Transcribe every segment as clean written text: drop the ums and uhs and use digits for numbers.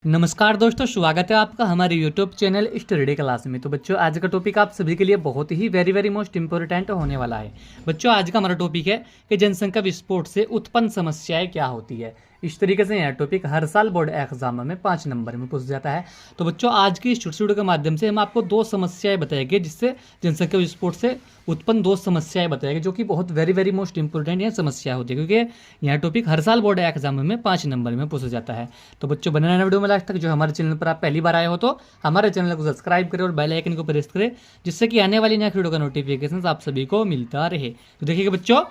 नमस्कार दोस्तों, स्वागत है आपका हमारे YouTube चैनल स्टडी क्लास में। तो बच्चों, आज का टॉपिक आप सभी के लिए बहुत ही वेरी मोस्ट इंपॉर्टेंट होने वाला है। बच्चों, आज का हमारा टॉपिक है कि जनसंख्या विस्फोट से उत्पन्न समस्याएं क्या होती है। इस तरीके से यह टॉपिक हर साल बोर्ड एग्जाम में 5 नंबर में पूछा जाता है। तो बच्चों, आज की इस छोटे वीडियो के माध्यम से हम आपको 2 समस्याएं बताएंगे, जिससे जनसंख्या विस्फोट से उत्पन्न 2 समस्याएं बताएंगे, जो कि बहुत वेरी मोस्ट इंपॉर्टेंट यह समस्या होती है, क्योंकि यह टॉपिक हर साल बोर्ड एग्जाम में 5 नंबर में पूछा जाता है। तो बच्चों, बने रहना वीडियो में लास्ट तक। जो हमारे चैनल पर आप पहली बार आए हो तो हमारे चैनल को सब्सक्राइब करें और बेल आइकन को प्रेस करें, जिससे कि आने वाली नेक्स्ट वीडियो का नोटिफिकेशन आप सभी को मिलता रहे। तो देखिएगा बच्चों,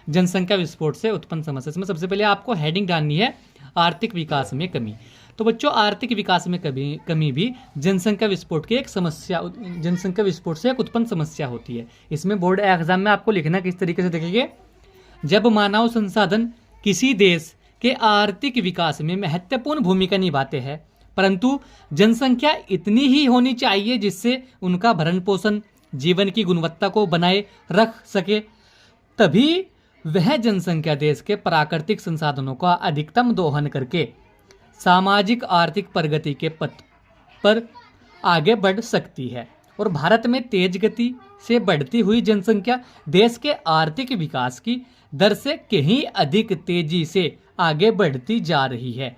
जनसंख्या विस्फोट से उत्पन्न समस्या, इसमें सबसे पहले आपको हेडिंग डालनी है आर्थिक विकास में कमी। तो बच्चों, आर्थिक विकास में कमी भी जनसंख्या विस्फोट की एक समस्या, जनसंख्या विस्फोट से एक उत्पन्न समस्या होती है। इसमें बोर्ड एग्जाम में आपको लिखना किस तरीके से, देखिए, जब मानव संसाधन किसी देश के आर्थिक विकास में महत्वपूर्ण भूमिका निभाते हैं, परंतु जनसंख्या इतनी ही होनी चाहिए जिससे उनका भरण पोषण, जीवन की गुणवत्ता को बनाए रख सके, तभी वह जनसंख्या देश के प्राकृतिक संसाधनों का अधिकतम दोहन करके सामाजिक आर्थिक प्रगति के पथ पर आगे बढ़ सकती है। और भारत में तेज गति से बढ़ती हुई जनसंख्या देश के आर्थिक विकास की दर से कहीं अधिक तेजी से आगे बढ़ती जा रही है।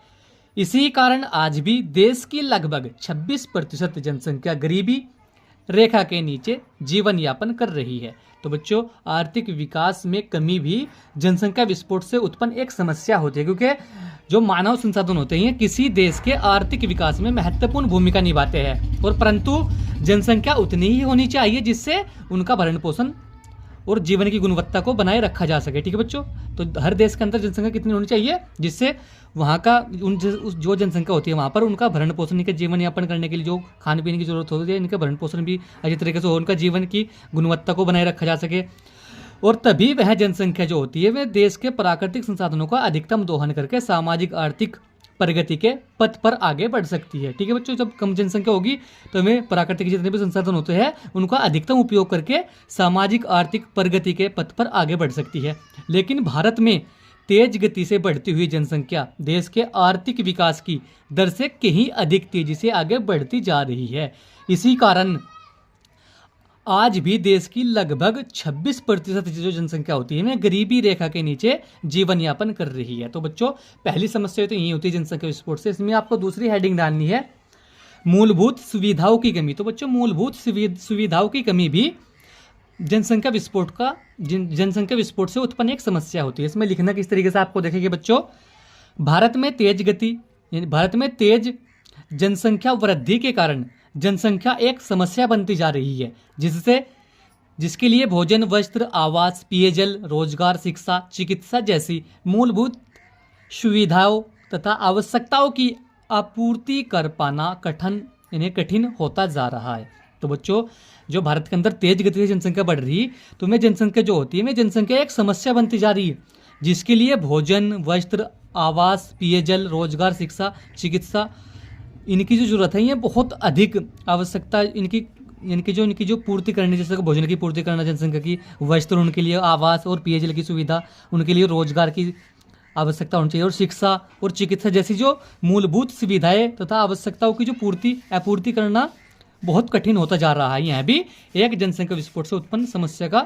इसी कारण आज भी देश की लगभग 26% जनसंख्या गरीबी रेखा के नीचे जीवन यापन कर रही है। तो बच्चों, आर्थिक विकास में कमी भी जनसंख्या विस्फोट से उत्पन्न एक समस्या होती है, क्योंकि जो मानव संसाधन होते हैं किसी देश के आर्थिक विकास में महत्वपूर्ण भूमिका निभाते हैं, और परंतु जनसंख्या उतनी ही होनी चाहिए जिससे उनका भरण पोषण और जीवन की गुणवत्ता को बनाए रखा जा सके। ठीक है बच्चों, तो हर देश के अंदर जनसंख्या कितनी होनी चाहिए जिससे वहाँ का जो जनसंख्या होती है वहाँ पर उनका भरण पोषण, इनके जीवन यापन करने के लिए जो खाने पीने की जरूरत होती है, इनका भरण पोषण भी अच्छी तरीके से हो, उनका जीवन की गुणवत्ता को बनाए रखा जा सके, और तभी वह जनसंख्या जो होती है वह देश के प्राकृतिक संसाधनों का अधिकतम दोहन करके सामाजिक आर्थिक प्रगति के पथ पर आगे बढ़ सकती है। ठीक है बच्चों, जब कम जनसंख्या होगी तो हमें प्राकृतिक जितने भी संसाधन होते हैं उनका अधिकतम उपयोग करके सामाजिक आर्थिक प्रगति के पथ पर आगे बढ़ सकती है। लेकिन भारत में तेज गति से बढ़ती हुई जनसंख्या देश के आर्थिक विकास की दर से कहीं अधिक तेजी से आगे बढ़ती जा रही है। इसी कारण आज भी देश की लगभग 26% जो जनसंख्या होती है वह गरीबी रेखा के नीचे जीवन यापन कर रही है। तो बच्चों, पहली समस्या तो यही होती है जनसंख्या विस्फोट से। इसमें आपको दूसरी हेडिंग डालनी है मूलभूत सुविधाओं की कमी। तो बच्चों, मूलभूत सुविधाओं की कमी भी जनसंख्या विस्फोट से उत्पन्न एक समस्या होती है। इसमें लिखना किस तरीके से आपको देखेंगे बच्चों, भारत में तेज जनसंख्या वृद्धि के कारण जनसंख्या एक समस्या बनती जा रही है, जिसके लिए भोजन, वस्त्र, आवास, पेयजल, रोजगार, शिक्षा, चिकित्सा जैसी मूलभूत सुविधाओं तथा आवश्यकताओं की आपूर्ति कर पाना कठिन होता जा रहा है। तो बच्चों, जो भारत के अंदर तेज गति से जनसंख्या बढ़ रही है, तो में जनसंख्या जो होती है में जनसंख्या एक समस्या बनती जा रही है, जिसके लिए भोजन, वस्त्र, आवास, पेयजल, रोजगार, शिक्षा, चिकित्सा, इनकी जो जरूरत है ये बहुत अधिक आवश्यकता इनकी जो पूर्ति करनी, जैसे भोजन की पूर्ति करना जनसंख्या की, वस्त्र उनके लिए, आवास और पेयजल की सुविधा उनके लिए, रोजगार की आवश्यकता होनी चाहिए, और शिक्षा और चिकित्सा जैसी जो मूलभूत सुविधाएं तथा आवश्यकताओं की जो आपूर्ति करना बहुत कठिन होता जा रहा है। यह भी एक जनसंख्या विस्फोट से उत्पन्न समस्या का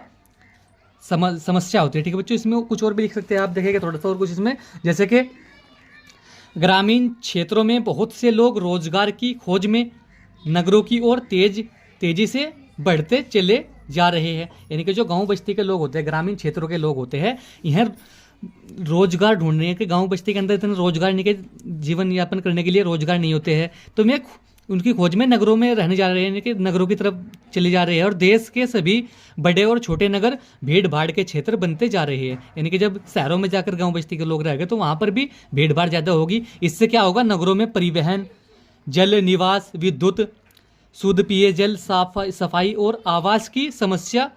समस्या होती है। ठीक है बच्चों, इसमें कुछ और भी लिख सकते हैं आप, देखेंगे थोड़ा सा और कुछ इसमें, जैसे कि ग्रामीण क्षेत्रों में बहुत से लोग रोजगार की खोज में नगरों की ओर तेजी से बढ़ते चले जा रहे हैं। यानी कि जो गांव बस्ती के लोग होते हैं, ग्रामीण क्षेत्रों के लोग होते हैं, यह रोजगार ढूंढ रहे हैं कि गांव बस्ती के अंदर इतना रोजगार नहीं, के जीवन यापन करने के लिए रोजगार नहीं होते हैं, तो मैं उनकी खोज में नगरों में रहने जा रहे हैं, कि नगरों की तरफ चले जा रहे हैं, और देश के सभी बड़े और छोटे नगर भीड़ भाड़ के क्षेत्र बनते जा रहे हैं। यानी कि जब शहरों में जाकर गांव बस्ती के लोग रहेंगे तो वहां पर भी भीड़ भाड़ ज़्यादा होगी। इससे क्या होगा, नगरों में परिवहन, जल निवास, विद्युत, शुद्ध पेयजल, सफाई और आवास की समस्या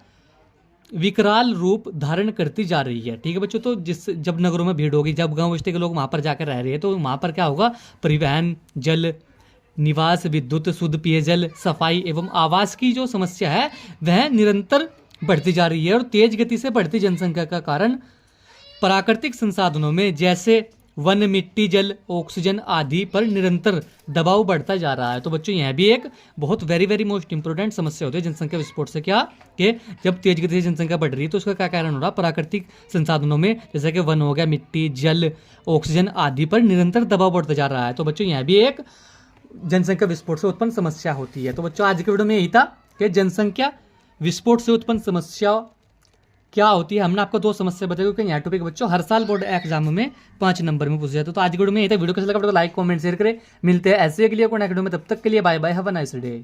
विकराल रूप धारण करती जा रही है। ठीक है बच्चों, तो जब नगरों में भीड़ होगी, जब गाँव बस्ती के लोग वहाँ पर जाकर रह रहे हैं, तो वहाँ पर क्या होगा, परिवहन, जल निवास, विद्युत, शुद्ध पेयजल, सफाई एवं आवास की जो समस्या है वह निरंतर बढ़ती जा रही है। और तेज गति से बढ़ती जनसंख्या का कारण प्राकृतिक संसाधनों में जैसे वन, मिट्टी, जल, ऑक्सीजन आदि पर निरंतर दबाव बढ़ता जा रहा है। तो बच्चों यह भी एक बहुत वेरी मोस्ट इंपोर्टेंट समस्या होती है जनसंख्या विस्फोट से। क्या कि जब तेज गति से जनसंख्या बढ़ रही है तो उसका क्या कारण हो रहा है, प्राकृतिक संसाधनों में जैसे कि वन हो गया, मिट्टी, जल, ऑक्सीजन आदि पर निरंतर दबाव बढ़ता जा रहा है। तो बच्चों यह भी एक जनसंख्या विस्फोट से उत्पन्न समस्या होती है। तो बच्चों आज के वीडियो में यही था कि जनसंख्या विस्फोट से उत्पन्न समस्या क्या होती है। हमने आपको 2 समस्या बताई क्योंकि यहाँ टॉपिक बच्चों हर साल बोर्ड एग्जाम में 5 नंबर में पूछे जाते हैं। तो आज की वीडियो में यही था। वीडियो कैसा लगा, वीडियो को लाइक कमेंट शेयर करें। मिलते हैं ऐसे अगली नेक्स्ट वीडियो में, तब तक के लिए bye bye, have a nice day.